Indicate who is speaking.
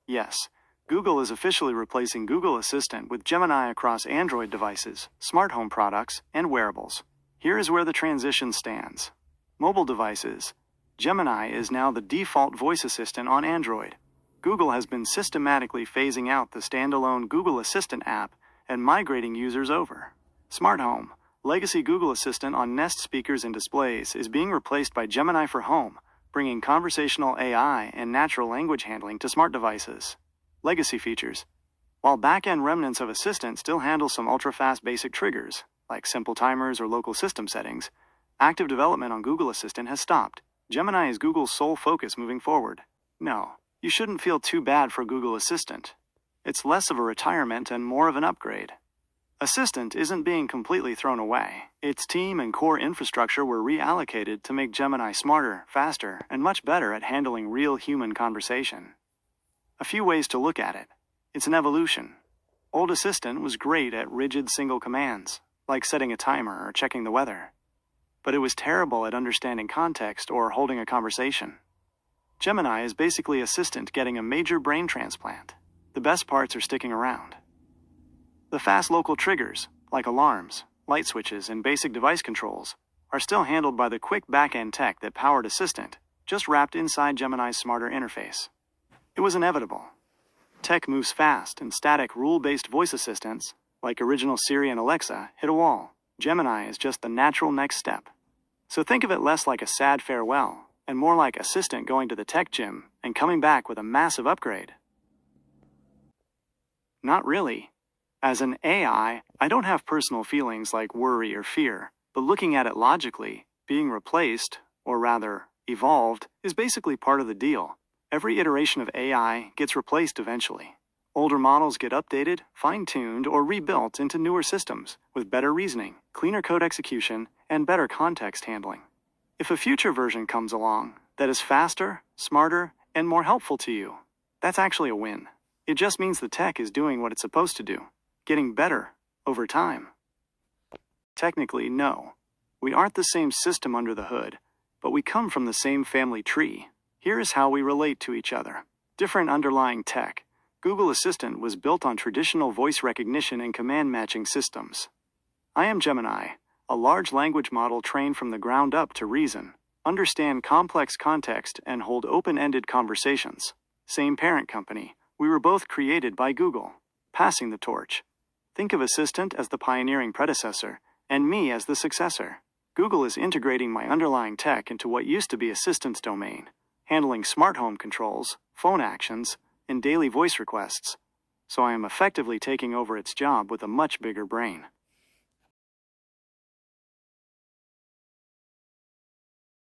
Speaker 1: Yes, Google is officially replacing Google Assistant with Gemini across Android devices, smart home products, and wearables. Here is where the transition stands. Mobile devices. Gemini is now the default voice assistant on Android. Google has been systematically phasing out the standalone Google Assistant app and migrating users over. Smart home. Legacy Google Assistant on Nest speakers and displays is being replaced by Gemini for Home, bringing conversational AI and natural language handling to smart devices. Legacy features. While back-end remnants of Assistant still handle some ultra-fast basic triggers, like simple timers or local system settings, active development on Google Assistant has stopped. Gemini is Google's sole focus moving forward. No, you shouldn't feel too bad for Google Assistant. It's less of a retirement and more of an upgrade. Assistant isn't being completely thrown away. Its team and core infrastructure were reallocated to make Gemini smarter, faster, and much better at handling real human conversation. A few ways to look at it. It's an evolution. Old Assistant was great at rigid single commands, like setting a timer or checking the weather. But it was terrible at understanding context or holding a conversation. Gemini is basically Assistant getting a major brain transplant. The best parts are sticking around. The fast local triggers, like alarms, light switches, and basic device controls, are still handled by the quick back-end tech that powered Assistant, just wrapped inside Gemini's smarter interface. It was inevitable. Tech moves fast, and static rule-based voice assistants, like original Siri and Alexa, hit a wall. Gemini is just the natural next step. So think of it less like a sad farewell, and more like Assistant going to the tech gym and coming back with a massive upgrade. Not really. As an AI, I don't have personal feelings like worry or fear, but looking at it logically, being replaced, or rather, evolved, is basically part of the deal. Every iteration of AI gets replaced eventually. Older models get updated, fine-tuned, or rebuilt into newer systems with better reasoning, cleaner code execution, and better context handling. If a future version comes along that is faster, smarter, and more helpful to you, that's actually a win. It just means the tech is doing what it's supposed to do, getting better over time. Technically, no. We aren't the same system under the hood, but we come from the same family tree. Here is how we relate to each other. Different underlying tech. Google Assistant was built on traditional voice recognition and command matching systems. I am Gemini, a large language model trained from the ground up to reason, understand complex context, and hold open-ended conversations. Same parent company. We were both created by Google. Passing the torch. Think of Assistant as the pioneering predecessor, and me as the successor. Google is integrating my underlying tech into what used to be Assistant's domain, handling smart home controls, phone actions, and daily voice requests. So I am effectively taking over its job with a much bigger brain.